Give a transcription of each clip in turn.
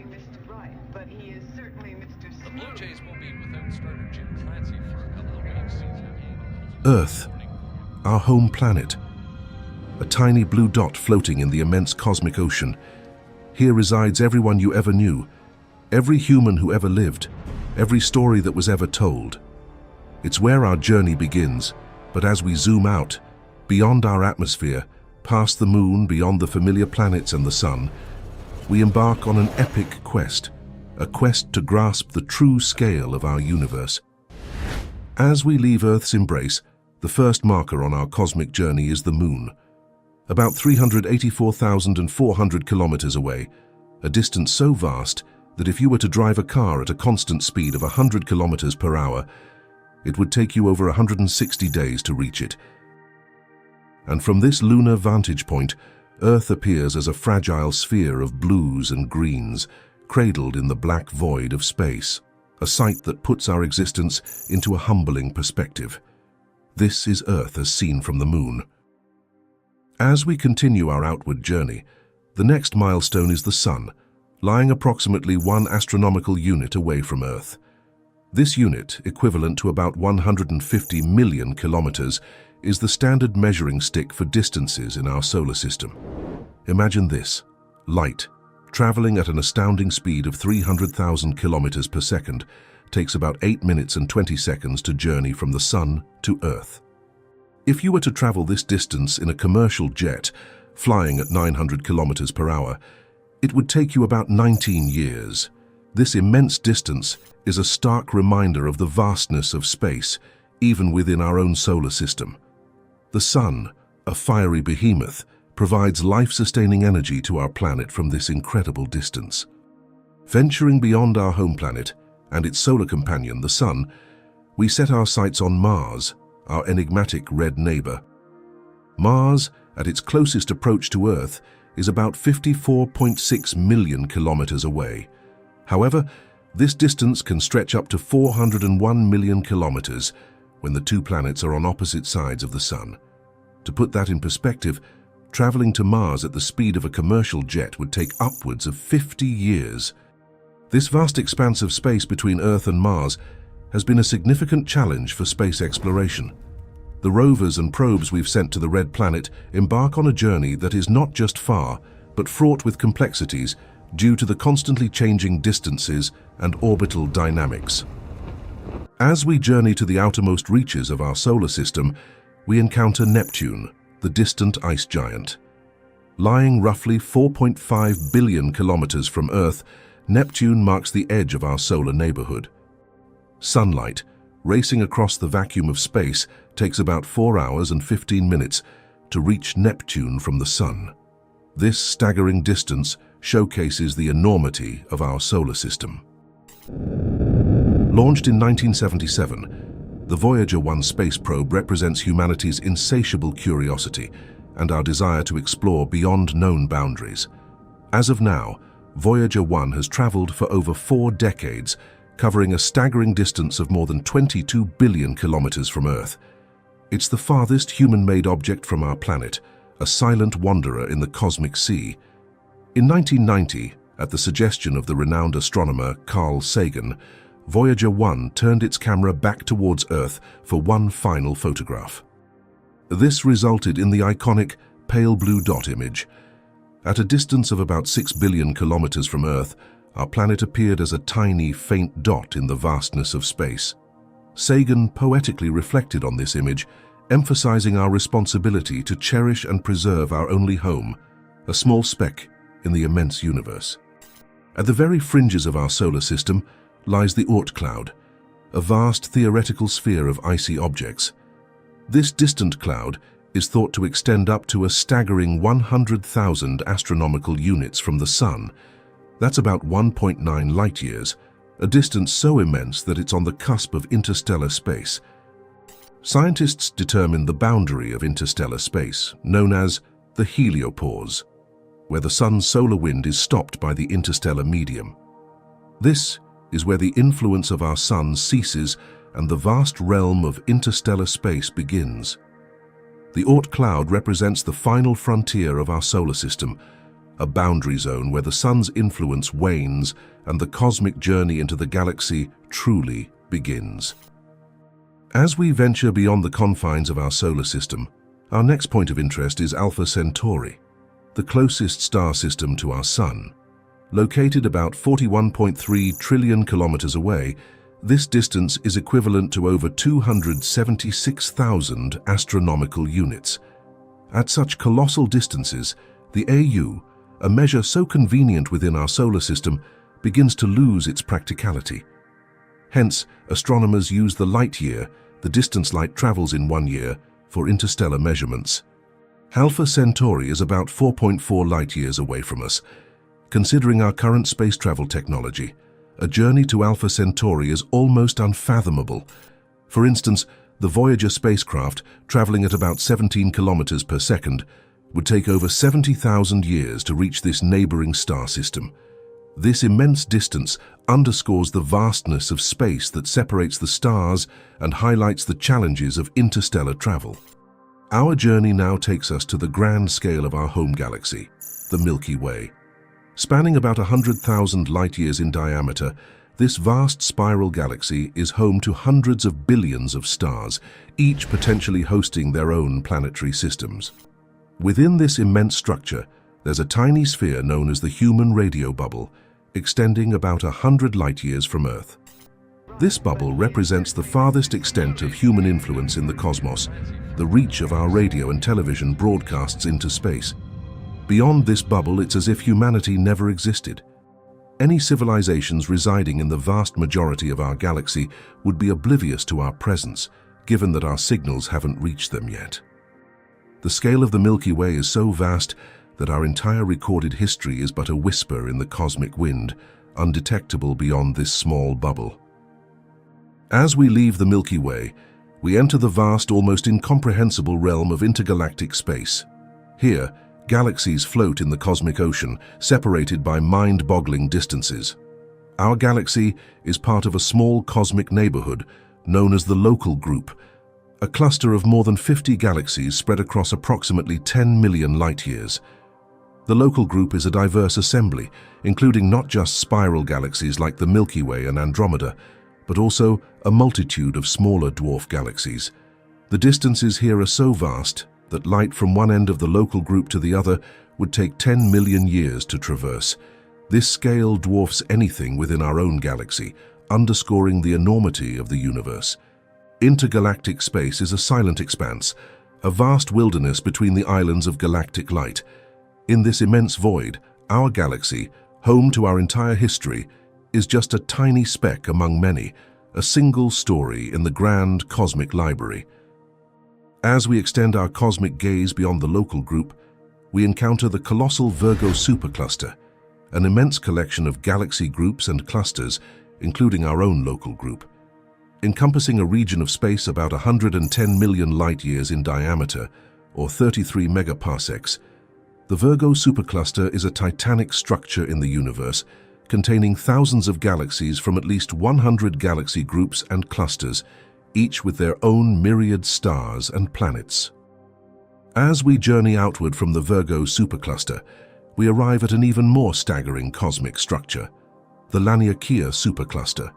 be Mr. Right, but he is certainly Mr. The Smooth. Blue Jays will be without starter Jim Clancy for a couple of weeks. Earth, our home planet. A tiny blue dot floating in the immense cosmic ocean. Here resides everyone you ever knew, every human who ever lived, every story that was ever told. It's where our journey begins, but as we zoom out, beyond our atmosphere, past the moon, beyond the familiar planets and the sun, we embark on an epic quest, a quest to grasp the true scale of our universe. As we leave Earth's embrace, the first marker on our cosmic journey is the moon. About 384,400 kilometers away, a distance so vast that if you were to drive a car at a constant speed of 100 kilometers per hour, it would take you over 160 days to reach it. And from this lunar vantage point, Earth appears as a fragile sphere of blues and greens, cradled in the black void of space, a sight that puts our existence into a humbling perspective. This is Earth as seen from the moon. As we continue our outward journey, the next milestone is the Sun, lying approximately 1 astronomical unit away from Earth. This unit, equivalent to about 150 million kilometers, is the standard measuring stick for distances in our solar system. Imagine this: light, traveling at an astounding speed of 300,000 kilometers per second, takes about 8 minutes and 20 seconds to journey from the Sun to Earth. If you were to travel this distance in a commercial jet, flying at 900 kilometers per hour, it would take you about 19 years. This immense distance is a stark reminder of the vastness of space, even within our own solar system. The Sun, a fiery behemoth, provides life-sustaining energy to our planet from this incredible distance. Venturing beyond our home planet and its solar companion, the Sun, we set our sights on Mars, our enigmatic red neighbor. Mars, at its closest approach to Earth, is about 54.6 million kilometers away. However, this distance can stretch up to 401 million kilometers when the two planets are on opposite sides of the Sun. To put that in perspective, traveling to Mars at the speed of a commercial jet would take upwards of 50 years. This vast expanse of space between Earth and Mars has been a significant challenge for space exploration. The rovers and probes we've sent to the Red Planet embark on a journey that is not just far, but fraught with complexities due to the constantly changing distances and orbital dynamics. As we journey to the outermost reaches of our solar system, we encounter Neptune, the distant ice giant. Lying roughly 4.5 billion kilometers from Earth, Neptune marks the edge of our solar neighborhood. Sunlight, racing across the vacuum of space, takes about 4 hours and 15 minutes to reach Neptune from the Sun. This staggering distance showcases the enormity of our solar system. Launched in 1977, the Voyager 1 space probe represents humanity's insatiable curiosity and our desire to explore beyond known boundaries. As of now, Voyager 1 has traveled for over 4 decades, covering a staggering distance of more than 22 billion kilometers from Earth. It's the farthest human-made object from our planet, a silent wanderer in the cosmic sea. In 1990, at the suggestion of the renowned astronomer Carl Sagan, Voyager 1 turned its camera back towards Earth for one final photograph. This resulted in the iconic pale blue dot image. At a distance of about 6 billion kilometers from Earth, our planet appeared as a tiny, faint dot in the vastness of space. Sagan poetically reflected on this image, emphasizing our responsibility to cherish and preserve our only home, a small speck in the immense universe. At the very fringes of our solar system lies the Oort cloud, a vast theoretical sphere of icy objects. This distant cloud is thought to extend up to a staggering 100,000 astronomical units from the Sun. That's about 1.9 light-years, a distance so immense that it's on the cusp of interstellar space. Scientists determine the boundary of interstellar space, known as the heliopause, where the Sun's solar wind is stopped by the interstellar medium. This is where the influence of our Sun ceases and the vast realm of interstellar space begins. The Oort cloud represents the final frontier of our solar system, a boundary zone where the sun's influence wanes and the cosmic journey into the galaxy truly begins. As we venture beyond the confines of our solar system, our next point of interest is Alpha Centauri, the closest star system to our Sun. Located about 41.3 trillion kilometers away, this distance is equivalent to over 276,000 astronomical units. At such colossal distances, the AU, a measure so convenient within our solar system, begins to lose its practicality. Hence, astronomers use the light year, the distance light travels in 1 year, for interstellar measurements. Alpha Centauri is about 4.4 light-years away from us. Considering our current space travel technology, a journey to Alpha Centauri is almost unfathomable. For instance, the Voyager spacecraft, traveling at about 17 kilometers per second, would take over 70,000 years to reach this neighboring star system. This immense distance underscores the vastness of space that separates the stars and highlights the challenges of interstellar travel. Our journey now takes us to the grand scale of our home galaxy, the Milky Way. Spanning about 100,000 light-years in diameter, this vast spiral galaxy is home to hundreds of billions of stars, each potentially hosting their own planetary systems. Within this immense structure, there's a tiny sphere known as the human radio bubble, extending about 100 light-years from Earth. This bubble represents the farthest extent of human influence in the cosmos, the reach of our radio and television broadcasts into space. Beyond this bubble, it's as if humanity never existed. Any civilizations residing in the vast majority of our galaxy would be oblivious to our presence, given that our signals haven't reached them yet. The scale of the Milky Way is so vast that our entire recorded history is but a whisper in the cosmic wind, undetectable beyond this small bubble. As we leave the Milky Way, we enter the vast, almost incomprehensible realm of intergalactic space. Here, galaxies float in the cosmic ocean, separated by mind-boggling distances. Our galaxy is part of a small cosmic neighborhood known as the Local Group, a cluster of more than 50 galaxies spread across approximately 10 million light-years. The Local Group is a diverse assembly, including not just spiral galaxies like the Milky Way and Andromeda, but also a multitude of smaller dwarf galaxies. The distances here are so vast that light from one end of the Local Group to the other would take 10 million years to traverse. This scale dwarfs anything within our own galaxy, underscoring the enormity of the universe. Intergalactic space is a silent expanse, a vast wilderness between the islands of galactic light. In this immense void, our galaxy, home to our entire history, is just a tiny speck among many, a single story in the grand cosmic library. As we extend our cosmic gaze beyond the Local Group, we encounter the colossal Virgo supercluster, an immense collection of galaxy groups and clusters, including our own Local Group. Encompassing a region of space about 110 million light-years in diameter, or 33 megaparsecs, the Virgo supercluster is a titanic structure in the universe, containing thousands of galaxies from at least 100 galaxy groups and clusters, each with their own myriad stars and planets. As we journey outward from the Virgo supercluster, we arrive at an even more staggering cosmic structure, the Laniakea supercluster.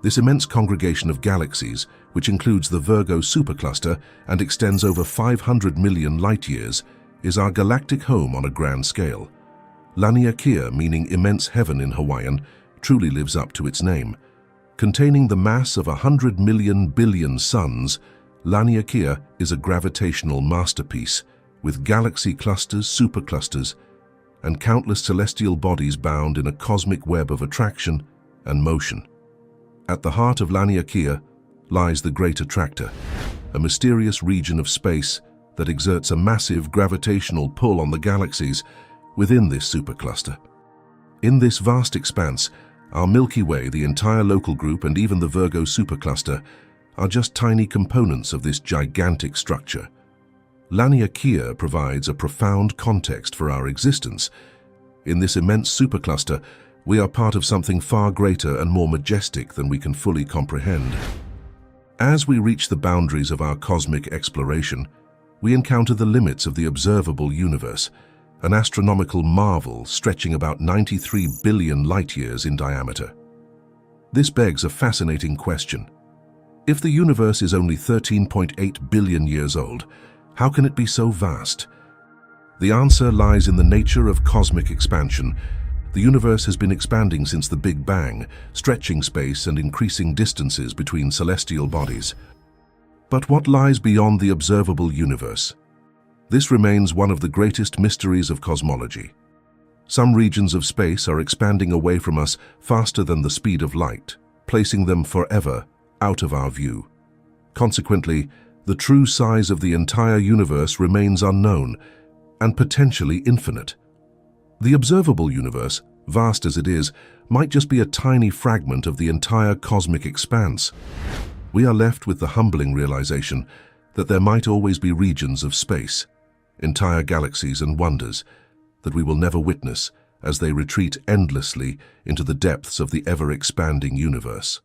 This immense congregation of galaxies, which includes the Virgo supercluster and extends over 500 million light-years, is our galactic home on a grand scale. Laniakea, meaning immense heaven in Hawaiian, truly lives up to its name. Containing the mass of 100 million billion suns, Laniakea is a gravitational masterpiece, with galaxy clusters, superclusters, and countless celestial bodies bound in a cosmic web of attraction and motion. At the heart of Laniakea lies the Great Attractor, a mysterious region of space that exerts a massive gravitational pull on the galaxies within this supercluster. In this vast expanse, our Milky Way, the entire Local Group, and even the Virgo supercluster are just tiny components of this gigantic structure. Laniakea provides a profound context for our existence. In this immense supercluster, we are part of something far greater and more majestic than we can fully comprehend. As we reach the boundaries of our cosmic exploration, we encounter the limits of the observable universe, an astronomical marvel stretching about 93 billion light-years in diameter. This begs a fascinating question. If the universe is only 13.8 billion years old, how can it be so vast? The answer lies in the nature of cosmic expansion. The universe has been expanding since the Big Bang, stretching space and increasing distances between celestial bodies. But what lies beyond the observable universe? This remains one of the greatest mysteries of cosmology. Some regions of space are expanding away from us faster than the speed of light, placing them forever out of our view. Consequently, the true size of the entire universe remains unknown and potentially infinite. The observable universe, vast as it is, might just be a tiny fragment of the entire cosmic expanse. We are left with the humbling realization that there might always be regions of space, entire galaxies and wonders that we will never witness as they retreat endlessly into the depths of the ever-expanding universe.